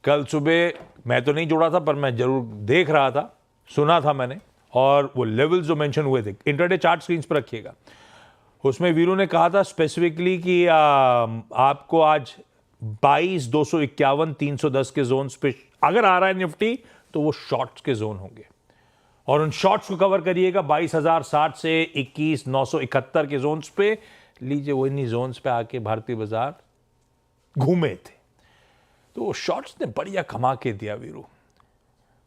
कल सुबह मैं तो नहीं जोड़ा था, पर मैं जरूर देख रहा था, सुना था मैंने, और वो लेवल्स जो मेंशन हुए थे इंट्राडे चार्ट स्क्रीन्स पर रखिएगा, उसमें वीरू ने कहा था स्पेसिफिकली कि आपको आज 22,251 310 के जोन्स पे अगर आ रहा है निफ्टी तो वो शॉर्ट्स के जोन होंगे, और उन शॉर्ट्स को कवर करिएगा 22,060 से 21,971 के जोन्स पे लीजिए। वो इन्हीं जोन्स पे आके भारतीय बाजार घूमे थे, तो वो शॉर्ट्स ने बढ़िया कमा के दिया वीरू,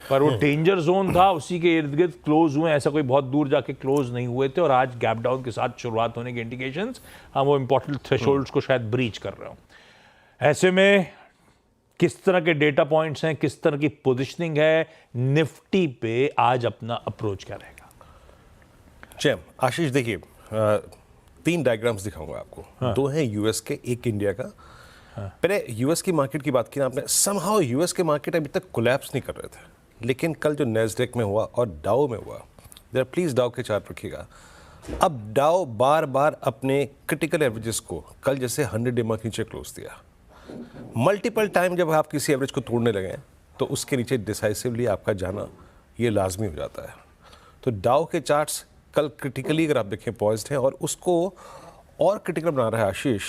पर वो डेंजर जोन था, उसी के इर्द गिर्द क्लोज हुए, ऐसा कोई बहुत दूर जाके क्लोज नहीं हुए थे, और आज गैप डाउन के साथ शुरुआत होने के इंडिकेशंस, हम वो इंपॉर्टेंट थ्रेशोल्ड्स को शायद ब्रीच कर रहे हो। ऐसे में किस तरह के डेटा पॉइंट्स हैं, किस तरह की पोजिशनिंग है, निफ्टी पे आज अपना अप्रोच क्या रहेगा? जय आशीष, देखिए 3 डायग्राम्स दिखाऊंगा आपको। हाँ। 2 हैं यूएस के, एक इंडिया का। हाँ। पहले यूएस की मार्केट की बात की ना आपने, समहाउ यूएस के मार्केट अभी तक कोलैप्स नहीं कर रहे थे, लेकिन कल जो नैस्डैक में हुआ और डाउ में हुआ, जरा प्लीज डाउ के चार्ट रखिएगा। अब डाउ बार बार अपने क्रिटिकल एवरेजेस को कल जैसे 100 डे के नीचे क्लोज दिया। मल्टीपल टाइम जब आप किसी एवरेज को तोड़ने लगे तो उसके नीचे डिसाइसिवली आपका जाना ये लाजमी हो जाता है। तो डाउ के चार्ट्स कल क्रिटिकली अगर आप देखें पॉइज्ड हैं, और उसको और क्रिटिकल बना रहा है आशीष,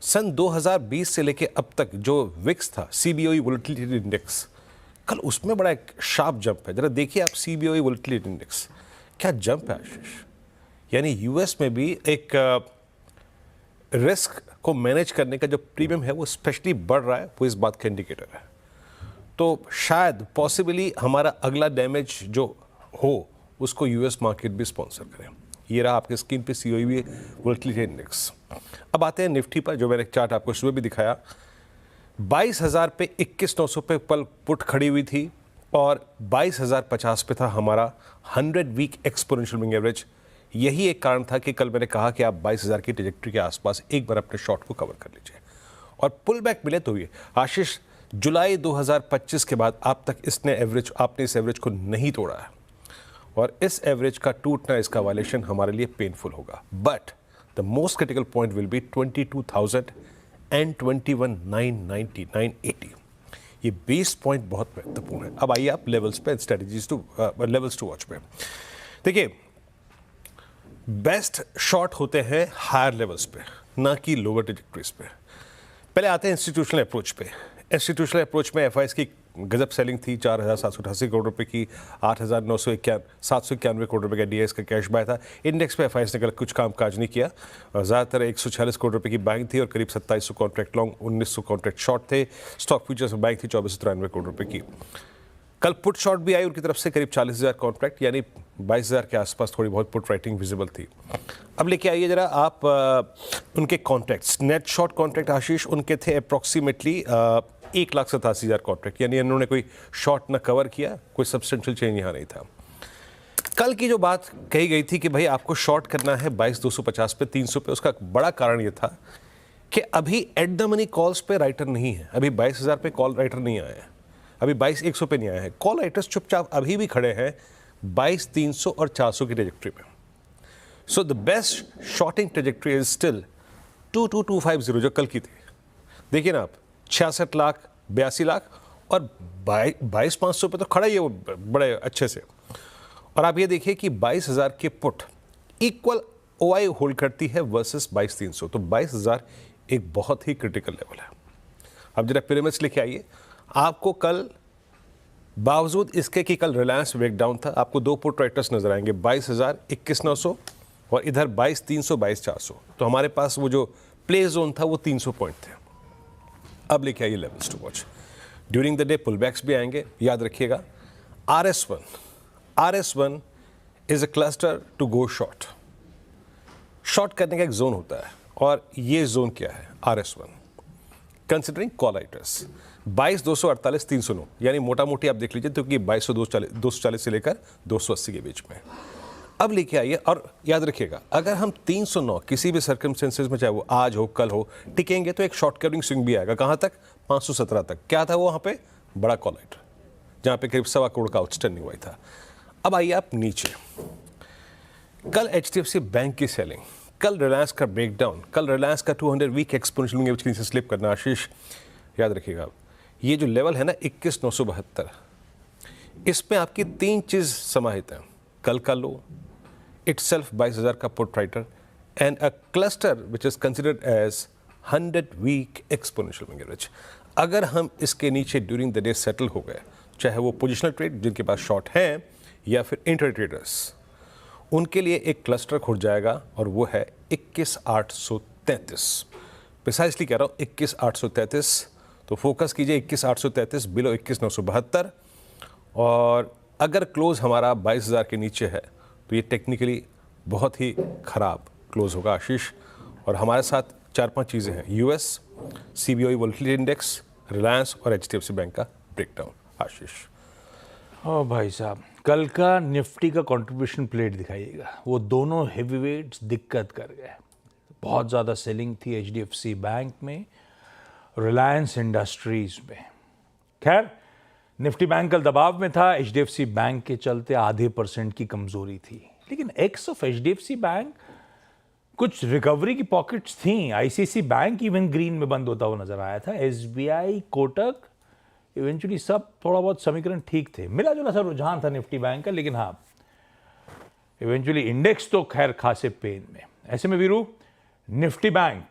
सन 2020 से लेके अब तक जो विक्स था, सीबीओई वोलेटिलिटी इंडेक्स, कल उसमें बड़ा एक शार्प जंप है। जरा देखिए आप सीबीओई वोलेटिलिटी इंडेक्स, क्या जंप है आशीष। यानी यूएस में भी एक रिस्क को मैनेज करने का जो प्रीमियम है वो स्पेशली बढ़ रहा है, वो इस बात का इंडिकेटर है। तो शायद पॉसिबली हमारा अगला डैमेज जो हो उसको यूएस मार्केट भी स्पॉन्सर करें। ये रहा आपके स्क्रीन पे सीओई वोलेटिलिटी इंडेक्स। अब आते हैं निफ्टी पर, जो मैंने एक चार्ट आपको सुबह भी दिखाया। 22,000 पे 21,900 पे पल पुट खड़ी हुई थी, और 22,050 पे था हमारा 100 वीक एक्सपोनेंशियल मूविंग एवरेज। यही एक कारण था कि कल मैंने कहा कि आप 22,000 की ट्रैजेक्टरी के आसपास एक बार अपने शॉर्ट को कवर कर लीजिए, और पुल बैक मिले तो ये आशीष जुलाई 2025 के बाद आप तक आपने इस एवरेज को नहीं तोड़ा है, और इस एवरेज का टूटना, इसका वायलेशन हमारे लिए पेनफुल होगा। But the most critical point will be 22,000 and 21,990-980। ये 20 पॉइंट बहुत महत्वपूर्ण है। अब आइए आप लेवल्स पे, स्ट्रेटजीज लेवल्स टू वॉच पे। देखिए, बेस्ट शॉर्ट होते हैं हायर लेवल्स पे, ना कि लोअर ट्रैजेक्टरीज पे। पहले आते हैं इंस्टीट्यूशनल अप्रोच पे। इंस्टीट्यूशनल अप्रोच में एफआईएस की गजब सेलिंग थी, 4,788 करोड़ रुपए की, 8,791 करोड़ रुपए का डीएस का कैश बाय था। इंडेक्स पे एफआईएस ने कल कुछ काम काज नहीं किया, ज़्यादातर 146 करोड़ रुपए की बाइंग थी, और करीब 2700 कॉन्ट्रैक्ट लॉन्ग, 1900 कॉन्ट्रैक्ट शॉर्ट थे। स्टॉक फ्यूचर्स में बाइंग थी 2493 करोड़ रुपए की। कल पुट शॉर्ट भी आई उनकी तरफ से, करीब 40,000 कॉन्ट्रैक्ट, यानी 22,000 के आसपास थोड़ी बहुत पुट राइटिंग विजिबल थी। अब लेके आइए जरा आप उनके कॉन्ट्रैक्ट्स। नेट शॉर्ट कॉन्ट्रैक्ट आशीष उनके थे अप्रॉक्सीमेटली 1,87,000 कॉन्ट्रैक्ट, यानी इन्होंने कोई शॉर्ट ना कवर किया, कोई सब्सटेंशियल चेंज यहाँ नहीं था। कल की जो बात कही गई थी कि भाई आपको शॉर्ट करना है 22,250 पे, 300 पे, उसका बड़ा कारण ये था कि अभी एट द मनी कॉल्स पे राइटर नहीं है। अभी 22,000 पे कॉल राइटर नहीं आए हैं, अभी 22,100 पे नहीं आए हैं। कॉल राइटर्स चुपचाप अभी भी खड़े हैं 22,300 और 400 की ट्रैजेक्टरी पे। So the best shorting trajectory is still 22,250 जो कल की थी। देखिए ना आप, 66 लाख, 82 लाख, और 22,500 पे तो खड़ा ही है वो बड़े अच्छे से। और आप ये देखिए कि 22,000 के पुट इक्वल ओआई होल्ड करती है वर्सेस 22,300, तो 22,000 एक बहुत ही क्रिटिकल लेवल है। अब जरा पिरामिड्स लेके आइए। आपको कल, बावजूद इसके कि कल रिलायंस ब्रेकडाउन था, आपको 2 पुट राइटर्स नजर आएंगे, 22,000, 21,900, और इधर 22,300, 22,400। तो हमारे पास वो जो प्ले जोन था वो 300 पॉइंट थे। अब लेके आइए levels to watch. During the day pullbacks भी आएंगे, याद रखिएगा। RS1 is a cluster to go short. Short करने का एक जोन होता है, और ये जोन क्या है? RS1 कंसिडरिंग कॉल राइटर्स 22,248, 309, यानी मोटा मोटी आप देख लीजिए तो कि 22,240 से लेकर 280 के बीच में। अब लेके आइए, और याद रखिएगा अगर हम 309 किसी भी सर्कमस्टेंसेस में, चाहे वो आज हो कल हो, टिकेंगे तो एक शॉर्ट कवरिंग स्विंग भी आएगा। कहाँ तक? 517 तक। क्या था वो वहाँ पे? बड़ा कॉल राइटर, जहाँ पे करीब 1.25 करोड़ का आउटस्टैंडिंग हुआ था। अब आइए आप नीचे। कल HDFC बैंक की सेलिंग, कल रिलायंस का ब्रेकडाउन, कल रिलायंस का 200 वीक एक्सपोनेंशियल मूविंग एवरेज के नीचे स्लिप करना। आशीष याद रखिएगा, ये जो लेवल है ना 21,972, इसमें आपकी 3 चीज़ समाहित हैं। कल का लो, itself 22,000 का put writer, and a cluster which is considered as 100 week exponential moving average. अगर हम इसके नीचे ड्यूरिंग द डे सेटल हो गए, चाहे वो पोजिशनल ट्रेड जिनके पास शॉर्ट हैं या फिर इंटर ट्रेडर्स, उनके लिए एक क्लस्टर खुल जाएगा और वो है 21,833। प्रिसाइसली कह रहा हूँ 21,833, तो फोकस कीजिए 21,833 बिलो 21,972। और अगर क्लोज हमारा 22,000 के नीचे है तो ये टेक्निकली बहुत ही ख़राब क्लोज होगा आशीष। और हमारे साथ 4-5 चीज़ें हैं, US, CBOE volatility index, Reliance और HDFC बैंक का ब्रेकडाउन आशीष। ओ भाई साहब, कल का निफ्टी का कंट्रीब्यूशन प्लेट दिखाइएगा। वो दोनों हेवीवेट्स दिक्कत कर गए, बहुत ज़्यादा सेलिंग थी HDFC बैंक में, रिलायंस इंडस्ट्रीज में। खैर, निफ्टी बैंक कल दबाव में था, HDFC बैंक के चलते आधे % की कमजोरी थी। लेकिन एक्स ऑफ HDFC बैंक कुछ रिकवरी की पॉकेट्स थी। ICICI बैंक इवन ग्रीन में बंद होता हुआ नजर आया था। SBI, कोटक, इवेंचुअली सब थोड़ा बहुत समीकरण ठीक थे। मिला जुला सा रुझान था निफ्टी बैंक का, लेकिन हाँ, इवेंचुअली इंडेक्स तो खैर खासे पेन में। ऐसे में वीरू, निफ्टी बैंक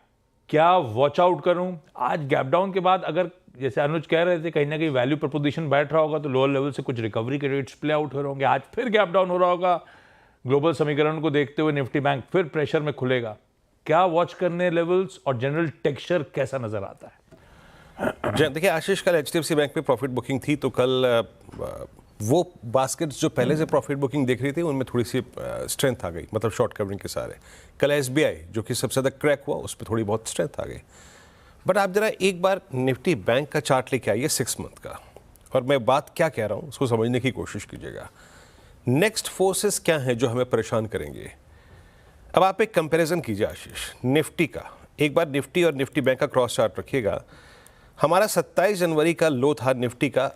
क्या वॉच आउट करूं? आज गैप डाउन के बाद अगर जैसे अनुज कह रहे थे कहीं ना कहीं वैल्यू प्रपोजिशन बैठ रहा होगा तो लोअर लेवल से कुछ रिकवरी के रेट्स प्ले आउट हो रहे होंगे। आज फिर गैप डाउन हो रहा होगा। ग्लोबल समीकरण को देखते हुए निफ्टी बैंक फिर प्रेशर में खुलेगा। क्या वॉच करने लेवल्स और जनरल टेक्सचर कैसा नजर आता है? देखिए आशीष, कल HDFC बैंक में प्रॉफिट बुकिंग थी, तो कल वो बास्केट्स जो पहले से प्रॉफिट बुकिंग देख रही थी उनमें थोड़ी सी स्ट्रेंथ आ गई, मतलब शॉर्ट कवरिंग के सारे। कल SBI जो कि सबसे ज़्यादा क्रैक हुआ, उस पर थोड़ी बहुत स्ट्रेंथ आ गई। बट आप जरा एक बार निफ्टी बैंक का चार्ट लेके आइए 6 मंथ का, और मैं बात क्या कह रहा हूँ उसको समझने की कोशिश कीजिएगा। नेक्स्ट फोर्सेस क्या हैं जो हमें परेशान करेंगे? अब आप एक कंपैरिजन कीजिए आशीष, निफ्टी का। एक बार निफ्टी और निफ्टी बैंक का क्रॉस चार्ट रखिएगा। हमारा 27 जनवरी का लो था निफ्टी का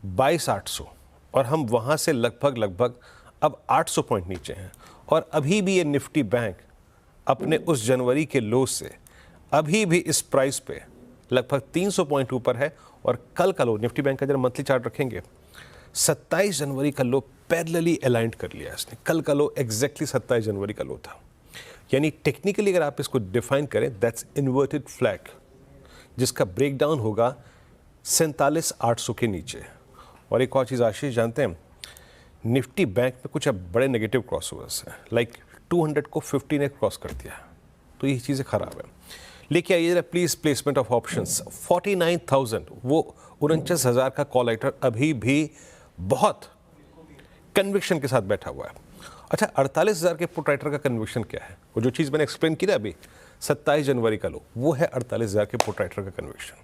22,800, और हम वहाँ से लगभग अब 800 पॉइंट नीचे हैं। और अभी भी ये निफ्टी बैंक अपने उस जनवरी के लो से अभी भी इस प्राइस पे लगभग 300 पॉइंट ऊपर है। और कल का लो निफ्टी बैंक का जब मंथली चार्ट रखेंगे, 27 जनवरी का लो पैरेलली अलाइंड कर लिया इसने। कल का लो एग्जैक्टली 27 जनवरी का लो था। यानी टेक्निकली अगर आप इसको डिफाइन करें, दैट्स इन्वर्टेड फ्लैग, जिसका ब्रेकडाउन होगा 47,800 के नीचे। और एक और चीज़ आशीष जानते हैं, निफ्टी बैंक में कुछ अब बड़े नेगेटिव क्रॉसओवर्स हैं, लाइक 200 को 50 ने क्रॉस कर दिया, तो ये चीज़ें खराब है। लेके आइए जरा प्लीज़ प्लेसमेंट ऑफ ऑप्शंस। 49,000, वो 49,000 का कॉल राइटर अभी भी बहुत कन्विक्शन के साथ बैठा हुआ है। अच्छा, 48,000 के पुट राइटर का कन्विक्शन क्या है? वो जो चीज़ मैंने एक्सप्लेन की ना अभी, 27 जनवरी का लो, वो है 48,000 के पुट राइटर का कन्विक्शन।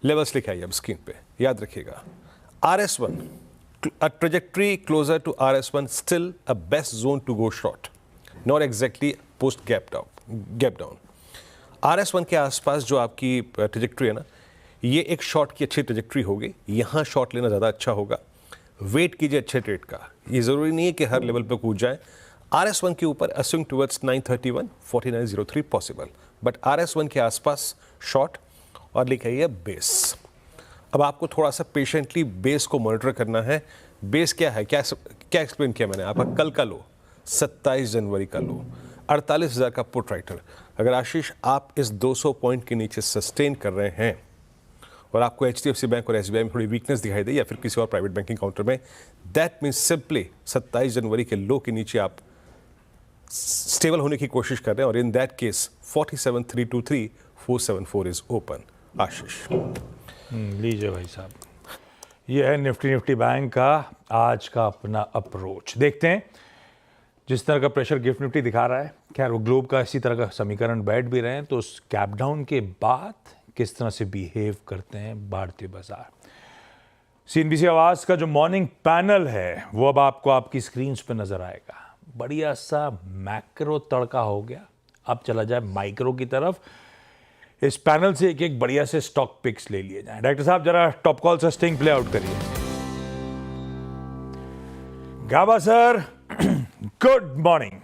लेवल्स लिखे आइए अब स्क्रीन पे, याद रखिएगा। RS1, a trajectory closer to RS1, still a best zone to go short, not exactly post gap down. RS1 के आसपास जो आपकी ट्रेजेक्ट्री है ना, ये एक शॉर्ट की अच्छी ट्रेजेक्ट्री होगी। यहाँ शॉर्ट लेना ज़्यादा अच्छा होगा। वेट कीजिए अच्छे ट्रेड का, ये ज़रूरी नहीं है कि हर लेवल पे कूद जाए। RS1 के ऊपर अस्विंग टुवर्ड्स 931, 4903 पॉसिबल, बट RS1 के आसपास शॉर्ट। और लिखा है बेस। अब आपको थोड़ा सा पेशेंटली बेस को मॉनिटर करना है। बेस क्या है, क्या एक्सप्लेन किया मैंने आपका? कल का लो 27 जनवरी का लो, 48,000 का पुट राइटर। अगर आशीष आप इस 200 पॉइंट के नीचे सस्टेन कर रहे हैं और आपको HDFC बैंक और SBI में थोड़ी वीकनेस दिखाई दे या फिर किसी और प्राइवेट बैंकिंग काउंटर में, दैट मीन्स सिंपली 27 जनवरी के लो के नीचे आप स्टेबल होने की कोशिश कर रहे हैं। और in that case 47,323, 474 is open. Ashish लीजिए भाई साहब, ये है निफ्टी बैंक का आज का अपना अप्रोच। देखते हैं जिस तरह का प्रेशर गिफ्ट निफ्टी दिखा रहा है। खैर, वो ग्लोब का इसी तरह का समीकरण बैठ भी रहे हैं, तो उस कैप डाउन के बाद किस तरह से बिहेव करते हैं भारतीय बाजार। CNBC आवाज का जो मॉर्निंग पैनल है वो अब आपको आपकी स्क्रीन पे नजर आएगा। बढ़िया सा मैक्रो तड़का हो गया, अब चला जाए माइक्रो की तरफ। इस पैनल से एक बढ़िया से स्टॉक पिक्स ले लिए जाएं। डायरेक्टर साहब जरा टॉप कॉल से स्टिंग प्ले आउट करिए। गाबा सर, गुड मॉर्निंग।